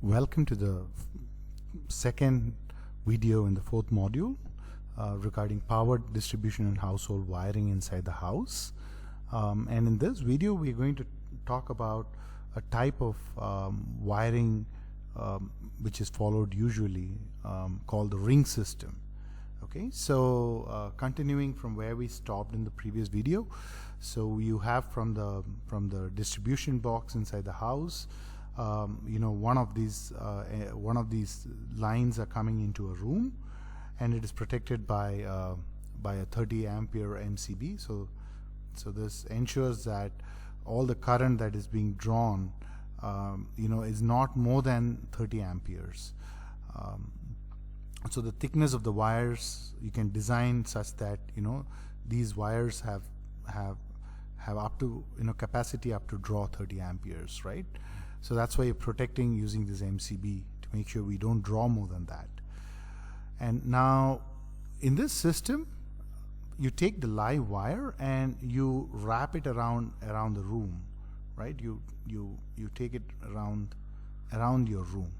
Welcome to the second video in the fourth module regarding power distribution and household wiring inside the house. And in this video we're going to talk about a type of wiring which is followed usually called the ring system. Okay, so continuing from where we stopped in the previous video, so you have from the distribution box inside the house, one of these lines are coming into a room, and it is protected by a 30 ampere MCB. So this ensures that all the current that is being drawn is not more than 30 amperes. So the thickness of the wires you can design such that these wires have up to capacity up to draw 30 amperes, right? So that's why you're protecting using this MCB to make sure we don't draw more than that. And now in this system you take the live wire and you wrap it around the room, right? You take it around your room.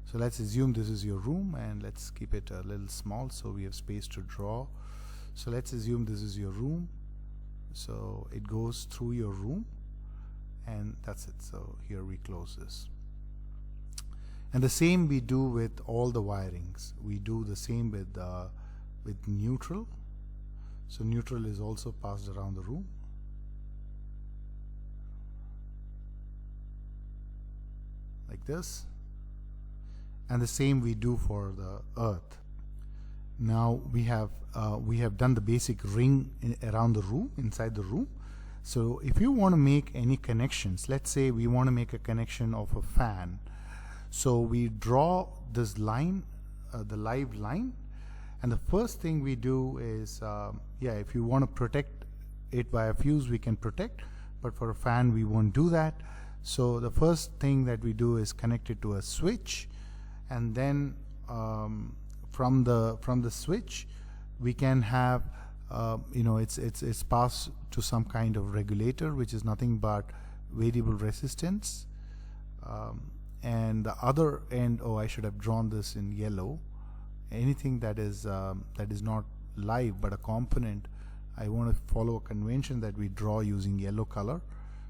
So let's assume this is your room, and let's keep it a little small so we have space to draw. So let's assume this is your room. So it goes through your room, and that's it. So here we close this. And the same we do with all the wirings. We do the same with neutral. So neutral is also passed around the room. Like this. And the same we do for the earth. Now we have done the basic ring around the room, inside the room. So if you want to make any connections, let's say we want to make a connection of a fan. So we draw this line, the live line, and the first thing we do is, if you want to protect it by a fuse, we can protect, but for a fan we won't do that. So the first thing that we do is connect it to a switch, and then from the switch we can have it's passed to some kind of regulator, which is nothing but variable resistance, and the other end, I should have drawn this in yellow. Anything that is not live but a component, I want to follow a convention that we draw using yellow color.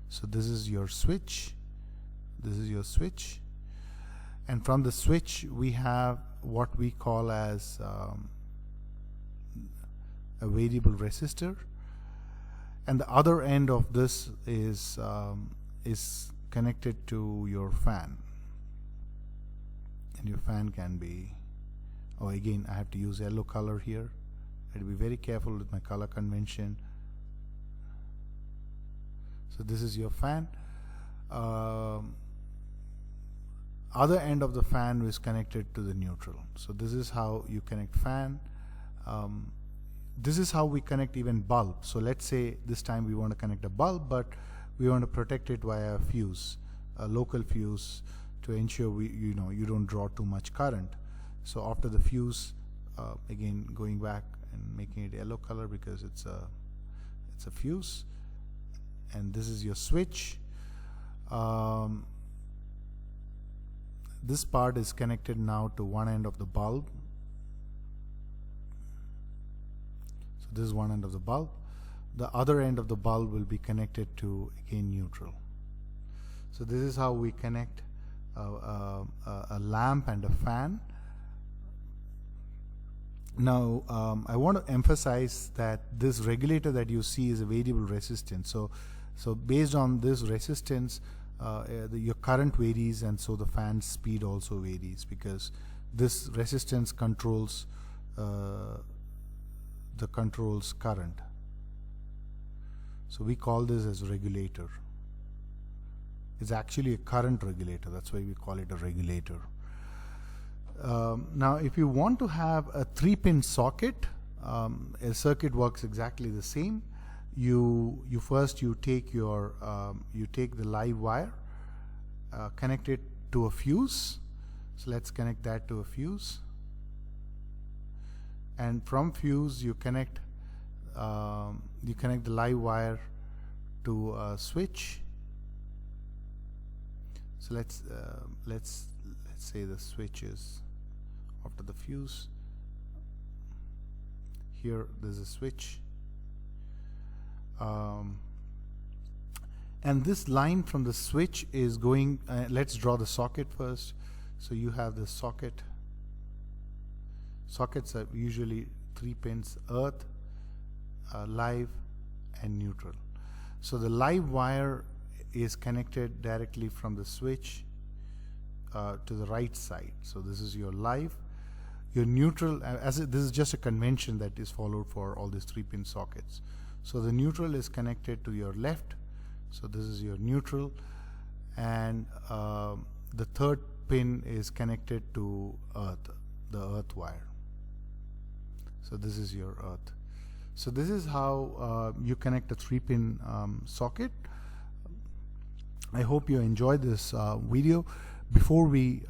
So this is your switch, and from the switch we have what we call as a variable resistor, and the other end of this is connected to your fan, and your fan can be, again I have to use yellow color here. I have to be very careful with my color convention. So this is your fan. Other end of the fan is connected to the neutral. So this is how you connect fan. This is how we connect even bulb. So let's say this time we want to connect a bulb, but we want to protect it via a fuse, a local fuse, to ensure you don't draw too much current. So after the fuse, again going back and making it yellow color because it's a fuse, and this is your switch. This part is connected now to one end of the bulb. So this is one end of the bulb. The other end of the bulb will be connected to, again, neutral. So this is how we connect a lamp and a fan. Now I want to emphasize that this regulator that you see is a variable resistance. So based on this resistance, your current varies, and so the fan speed also varies, because this resistance controls current. So we call this as regulator. It's actually a current regulator, that's why we call it a regulator. Now if you want to have a 3-pin socket, a circuit works exactly the same. You take the live wire, connect it to a fuse. So let's connect that to a fuse, and from fuse you connect the live wire to a switch. So let's let's say the switch is after the fuse. Here there's a switch, and this line from the switch is going, let's draw the socket first. So you have the socket. Sockets are usually 3 pins: earth, live, and neutral. So the live wire is connected directly from the switch to the right side. So this is your live. Your neutral, this is just a convention that is followed for all these 3-pin sockets. So the neutral is connected to your left. So this is your neutral, and the third pin is connected to earth, the earth wire. So this is your earth. So this is how you connect a 3-pin socket. I hope you enjoyed this video. Before we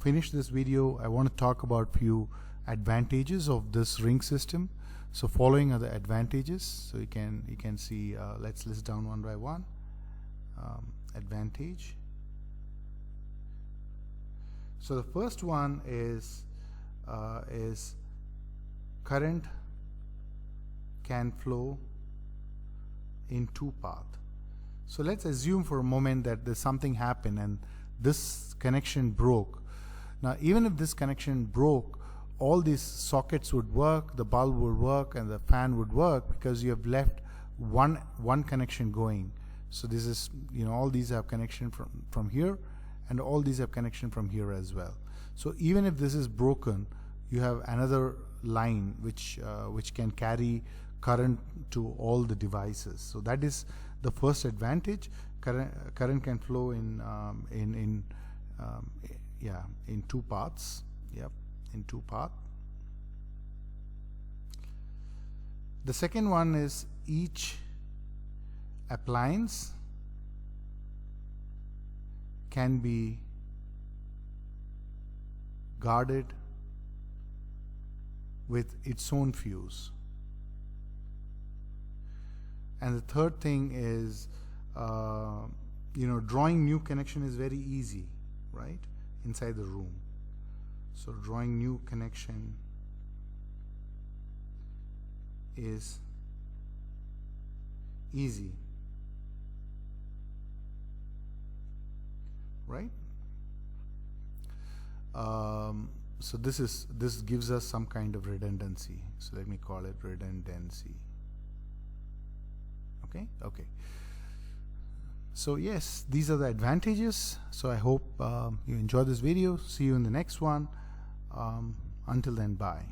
finish this video, I want to talk about few advantages of this ring system. So following are the advantages. So you can see, let's list down one by one. Advantage. So the first one is current can flow in 2 paths. So let's assume for a moment that there's something happened and this connection broke. Now even if this connection broke, all these sockets would work, the bulb would work, and the fan would work, because you have left one connection going. So this is, all these have connection from here, and all these have connection from here as well. So even if this is broken, you have another line which can carry current to all the devices. So that is the first advantage. Current can flow in 2 paths. Yep, in 2 paths. The second one is each appliance can be guarded with its own fuse. And the third thing is, drawing new connection is very easy, right, inside the room. So drawing new connection is easy, right? So this gives us some kind of redundancy. So let me call it redundancy. Okay. So yes, these are the advantages. So I hope you enjoy this video. See you in the next one. Until then, bye.